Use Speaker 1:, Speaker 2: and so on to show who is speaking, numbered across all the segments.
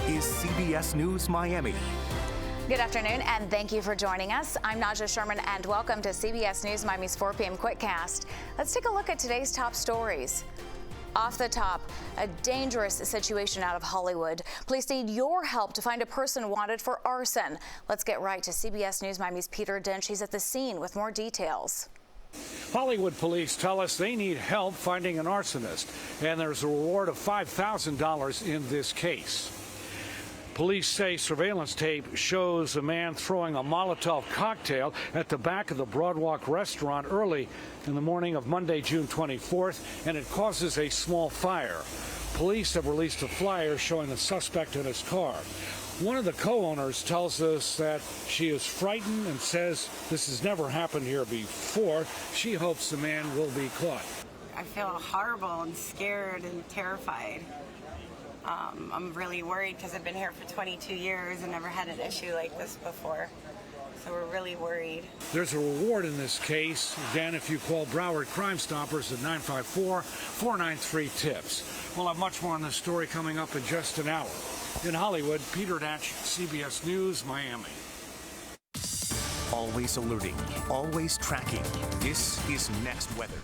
Speaker 1: is CBS News Miami.
Speaker 2: Good afternoon, and thank you for joining us. I'm Naja Sherman, and welcome to CBS News Miami's 4 p.m. Quickcast. Let's take a look at today's top stories. Off the top, a dangerous situation out of Hollywood. Police need your help to find a person wanted for arson. Let's get right to CBS News Miami's Peter Dench. He's at the scene with more details.
Speaker 3: Hollywood police tell us they need help finding an arsonist, and there's a reward of $5,000 in this case. Police say surveillance tape shows a man throwing a Molotov cocktail at the back of the Broadwalk restaurant early in the morning of Monday, June 24th, and it causes a small fire. Police have released a flyer showing the suspect in his car. One of the co-owners tells us that she is frightened and says this has never happened here before. She hopes the man will be caught.
Speaker 4: I feel horrible and scared and terrified. I'm really worried because I've been here for 22 years and never had an issue like this before. So we're really worried.
Speaker 3: There's a reward in this case. Again, if you call Broward Crime Stoppers at 954-493-TIPS. We'll have much more on this story coming up in just an hour. In Hollywood, Peter Dench, CBS News, Miami.
Speaker 1: Always alerting, always tracking. This is Next Weather.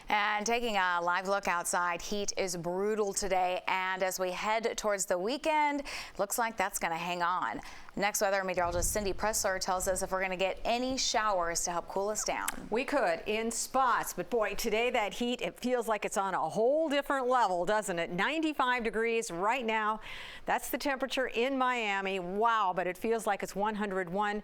Speaker 2: And taking a live look outside, heat is brutal today, and as we head towards the weekend, looks like that's going to hang on. Next Weather meteorologist Cindy Pressler tells us if we're going to get any showers to help cool us down.
Speaker 5: We could in spots, but boy, today that heat, it feels like it's on a whole different level, doesn't it? 95 degrees right now. That's the temperature in Miami. Wow, but it feels like it's 91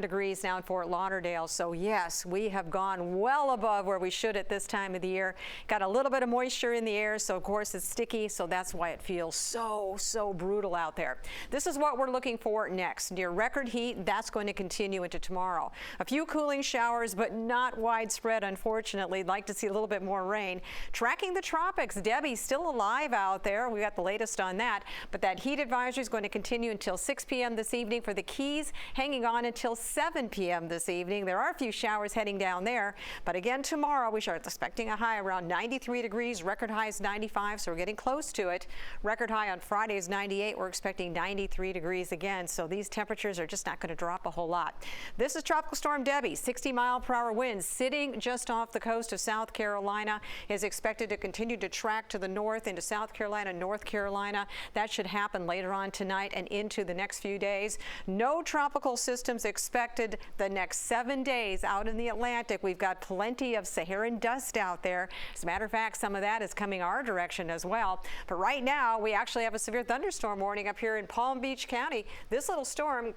Speaker 5: degrees now in Fort Lauderdale. So yes, we have gone well above where we should at this time of the year. Got a little bit of moisture in the air, so of course it's sticky, so that's why it feels so brutal out there. This is what we're looking for next. Near record heat, that's going to continue into tomorrow. A few cooling showers, but not widespread, unfortunately. Like to see a little bit more rain. Tracking the tropics, Debbie still alive out there. We got the latest on that, but that heat advisory is going to continue until 6 p.m. this evening for the Keys, hanging on until 7 p.m. this evening. There are a few showers heading down there, but again tomorrow we are expecting a high around 93 degrees. Record high is 95, so we're getting close to it. Record high on Friday is 98. We're expecting 93 degrees again. So these temperatures are just not going to drop a whole lot. This is Tropical Storm Debby. 60-mile-per-hour winds sitting just off the coast of South Carolina, is expected to continue to track to the north into South Carolina, North Carolina. That should happen later on tonight and into the next few days. No tropical systems expected the next 7 days out in the Atlantic. We've got plenty of Saharan dust out there. As a matter of fact, some of that is coming our direction as well. But right now, we actually have a severe thunderstorm warning up here in Palm Beach County. This little storm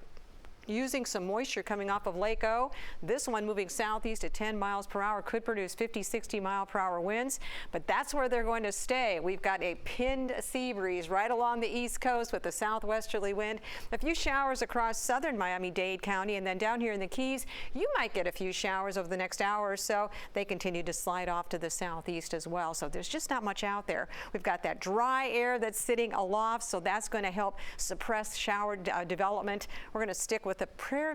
Speaker 5: using some moisture coming off of Lake O. This one moving southeast at 10 miles per hour could produce 50-60 mile per hour winds, but that's where they're going to stay. We've got a pinned sea breeze right along the east coast with a southwesterly wind. A few showers across southern Miami-Dade County, and then down here in the Keys, you might get a few showers over the next hour or so. They continue to slide off to the southeast as well, so there's just not much out there. We've got that dry air that's sitting aloft, so that's going to help suppress shower development. We're going to stick with a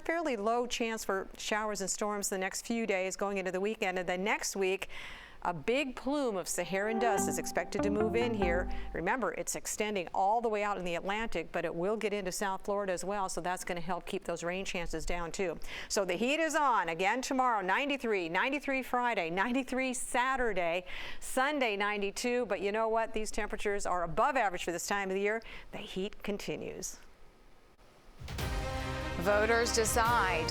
Speaker 5: fairly low chance for showers and storms the next few days going into the weekend. And then next week, a big plume of Saharan dust is expected to move in here. Remember, it's extending all the way out in the Atlantic, but it will get into South Florida as well, so that's going to help keep those rain chances down too. So the heat is on again tomorrow. 93 Friday, 93 Saturday, Sunday 92. But you know what? These temperatures are above average for this time of the year. The heat continues.
Speaker 2: Voters decide.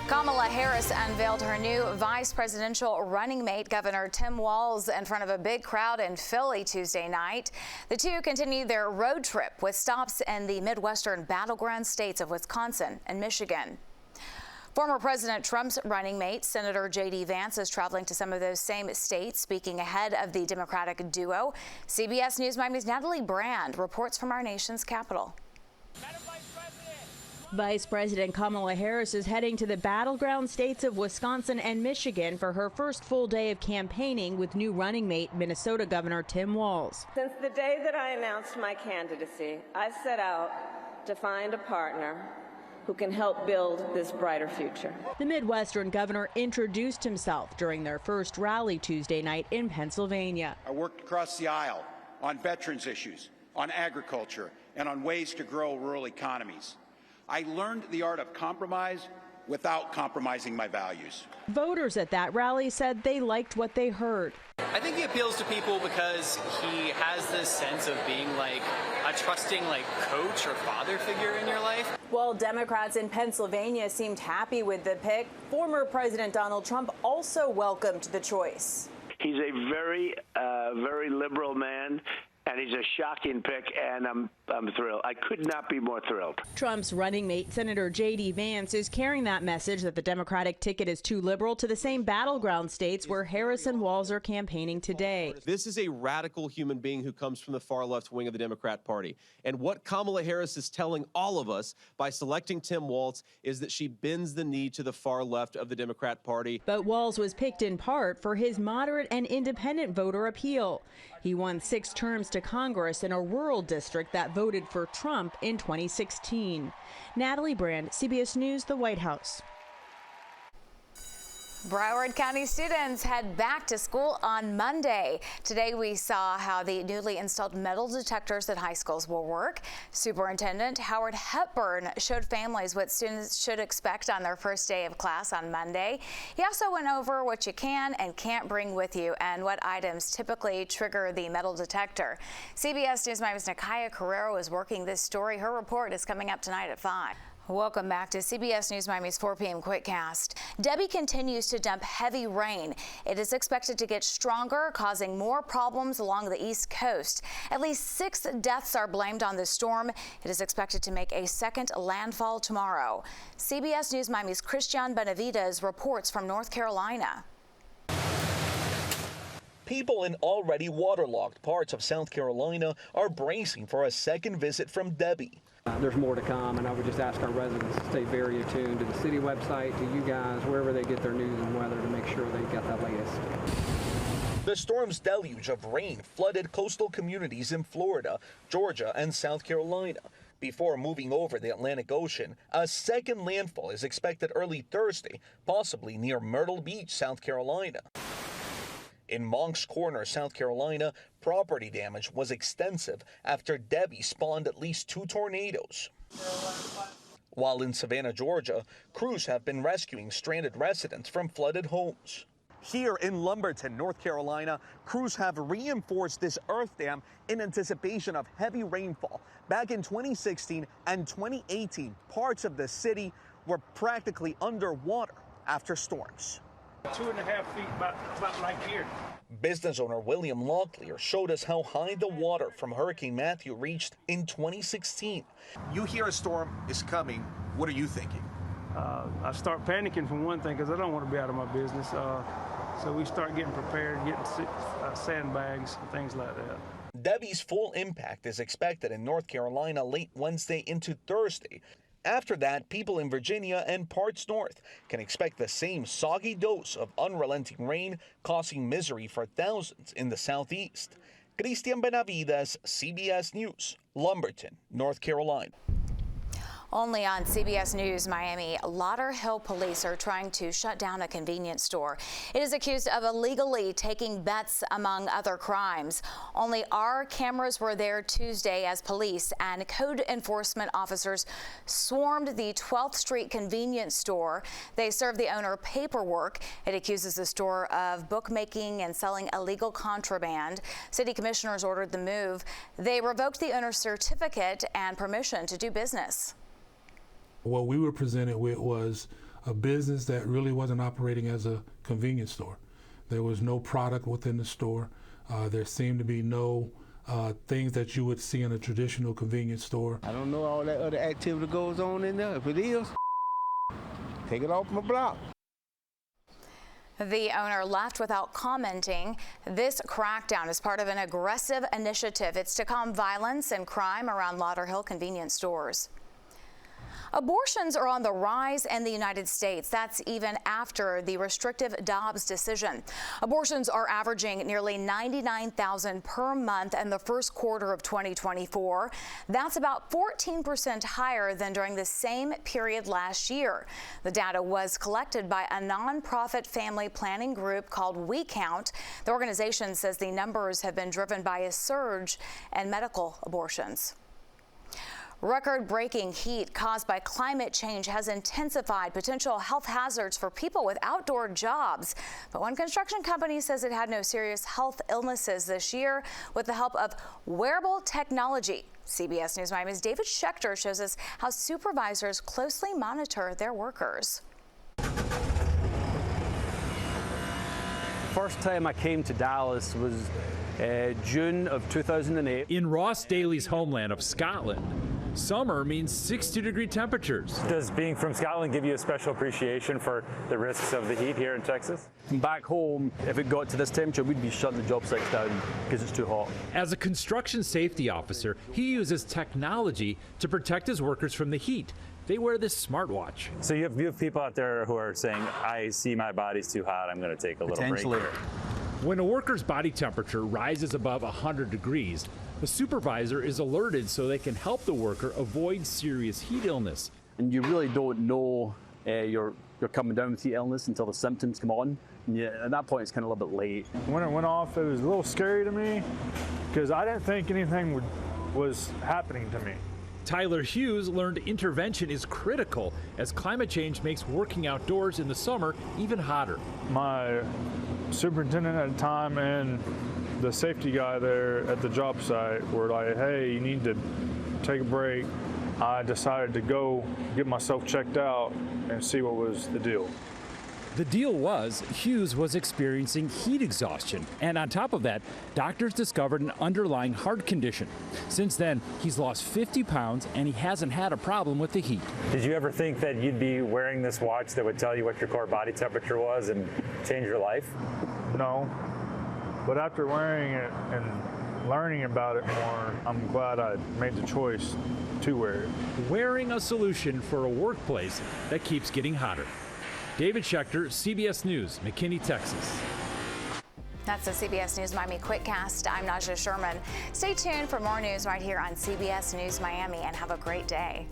Speaker 2: Kamala Harris unveiled her new vice presidential running mate, Governor Tim Walz, in front of a big crowd in Philly Tuesday night. The two continue their road trip with stops in the Midwestern battleground states of Wisconsin and Michigan. Former President Trump's running mate, Senator JD Vance, is traveling to some of those same states, speaking ahead of the Democratic duo. CBS News Miami's Natalie Brand reports from our nation's capital.
Speaker 6: Vice President Kamala Harris is heading to the battleground states of Wisconsin and Michigan for her first full day of campaigning with new running mate, Minnesota Governor Tim Walz.
Speaker 7: Since the day that I announced my candidacy, I set out to find a partner who can help build this brighter future.
Speaker 6: The Midwestern governor introduced himself during their first rally Tuesday night in Pennsylvania.
Speaker 8: I worked across the aisle on veterans issues, on agriculture, and on ways to grow rural economies. I learned the art of compromise without compromising my values.
Speaker 6: Voters at that rally said they liked what they heard.
Speaker 9: I think he appeals to people because he has this sense of being like a trusting coach or father figure in your life.
Speaker 10: While Democrats in Pennsylvania seemed happy with the pick, former President Donald Trump also welcomed the choice.
Speaker 11: He's a very liberal man, and he's a shocking pick, and I'm thrilled. I could not be more thrilled.
Speaker 6: Trump's running mate, Senator JD Vance, is carrying that message that the Democratic ticket is too liberal to the same battleground states where Harris and Walz are campaigning today.
Speaker 12: This is a radical human being who comes from the far left wing of the Democrat Party. And what Kamala Harris is telling all of us by selecting Tim Walz is that she bends the knee to the far left of the Democrat Party.
Speaker 6: But Walz was picked in part for his moderate and independent voter appeal. He won 6 terms to Congress in a rural district that voted for Trump in 2016. Natalie Brand, CBS News, the White House.
Speaker 2: Broward County students head back to school on Monday. Today we saw how the newly installed metal detectors at high schools will work. Superintendent Howard Hepburn showed families what students should expect on their first day of class on Monday. He also went over what you can and can't bring with you and what items typically trigger the metal detector. CBS News Miami's Nakaya Carrero is working this story. Her report is coming up tonight at 5. Welcome back to CBS News Miami's 4 p.m. Quickcast. Debby continues to dump heavy rain. It is expected to get stronger, causing more problems along the East Coast. At least 6 deaths are blamed on this storm. It is expected to make a second landfall tomorrow. CBS News Miami's Christian Benavides reports from North Carolina.
Speaker 13: People in already waterlogged parts of South Carolina are bracing for a second visit from Debby.
Speaker 14: There's more to come, and I would just ask our residents to stay very attuned to the city website, to you guys, wherever they get their news and weather, to make sure they got that latest.
Speaker 13: The storm's deluge of rain flooded coastal communities in Florida, Georgia, and South Carolina. Before moving over the Atlantic Ocean, a second landfall is expected early Thursday, possibly near Myrtle Beach, South Carolina. In Moncks Corner, South Carolina, property damage was extensive after Debby spawned at least 2 tornadoes. While in Savannah, Georgia, crews have been rescuing stranded residents from flooded homes. Here in Lumberton, North Carolina, crews have reinforced this earth dam in anticipation of heavy rainfall. Back in 2016 and 2018, parts of the city were practically underwater after storms.
Speaker 3: 2.5 feet, about right here.
Speaker 13: Business owner William Locklear showed us how high the water from Hurricane Matthew reached in 2016.
Speaker 1: You hear a storm is coming. What are you thinking?
Speaker 15: I start panicking for one thing because I don't want to be out of my business. So we start getting prepared, getting sandbags and things like that.
Speaker 13: Debby's full impact is expected in North Carolina late Wednesday into Thursday. After that, people in Virginia and parts north can expect the same soggy dose of unrelenting rain, causing misery for thousands in the southeast. Christian Benavides, CBS News, Lumberton, North Carolina.
Speaker 2: Only on CBS News Miami, Lauderhill police are trying to shut down a convenience store. It is accused of illegally taking bets, among other crimes. Only our cameras were there Tuesday as police and code enforcement officers swarmed the 12th Street convenience store. They served the owner paperwork. It accuses the store of bookmaking and selling illegal contraband. City commissioners ordered the move. They revoked the owner's certificate and permission to do business.
Speaker 16: What we were presented with was a business that really wasn't operating as a convenience store. There was no product within the store. There seemed to be no things that you would see in a traditional convenience store.
Speaker 17: I don't know all that other activity goes on in there. If it is, take it off my block.
Speaker 2: The owner left without commenting. This crackdown is part of an aggressive initiative. It's to calm violence and crime around Lauderhill convenience stores. Abortions are on the rise in the United States. That's even after the restrictive Dobbs decision. Abortions are averaging nearly 99,000 per month in the first quarter of 2024. That's about 14% higher than during the same period last year. The data was collected by a nonprofit family planning group called We Count. The organization says the numbers have been driven by a surge in medical abortions. Record-breaking heat caused by climate change has intensified potential health hazards for people with outdoor jobs. But one construction company says it had no serious health illnesses this year with the help of wearable technology. CBS News Miami's David Schechter shows us how supervisors closely monitor their workers.
Speaker 18: First time I came to Dallas was June of 2008.
Speaker 19: In Ross Daly's homeland of Scotland, summer means 60-degree temperatures.
Speaker 20: Does being from Scotland give you a special appreciation for the risks of the heat here in Texas?
Speaker 18: Back home, if it got to this temperature, we'd be shutting the job sites down because it's too hot.
Speaker 19: As a construction safety officer, he uses technology to protect his workers from the heat. They wear this smartwatch.
Speaker 20: So you have people out there who are saying, I see my body's too hot, I'm going to take a little break here.
Speaker 19: When a worker's body temperature rises above 100 degrees, the supervisor is alerted so they can help the worker avoid serious heat illness.
Speaker 18: And you really don't know you're coming down with heat illness until the symptoms come on. And at that point, it's kind of a little bit late.
Speaker 15: When it went off, it was a little scary to me because I didn't think anything was happening to me.
Speaker 19: Tyler Hughes learned intervention is critical as climate change makes working outdoors in the summer even hotter.
Speaker 15: My superintendent at the time and the safety guy there at the job site were like, hey, you need to take a break. I decided to go get myself checked out and see what was the deal.
Speaker 19: The deal was Hughes was experiencing heat exhaustion, and on top of that, doctors discovered an underlying heart condition. Since then, he's lost 50 pounds and he hasn't had a problem with the heat.
Speaker 20: Did you ever think that you'd be wearing this watch that would tell you what your core body temperature was and change your life?
Speaker 15: No, but after wearing it and learning about it more, I'm glad I made the choice to wear it.
Speaker 19: Wearing a solution for a workplace that keeps getting hotter. David Schechter, CBS News, McKinney, Texas.
Speaker 2: That's the CBS News Miami Quickcast. I'm Naja Sherman. Stay tuned for more news right here on CBS News Miami and have a great day.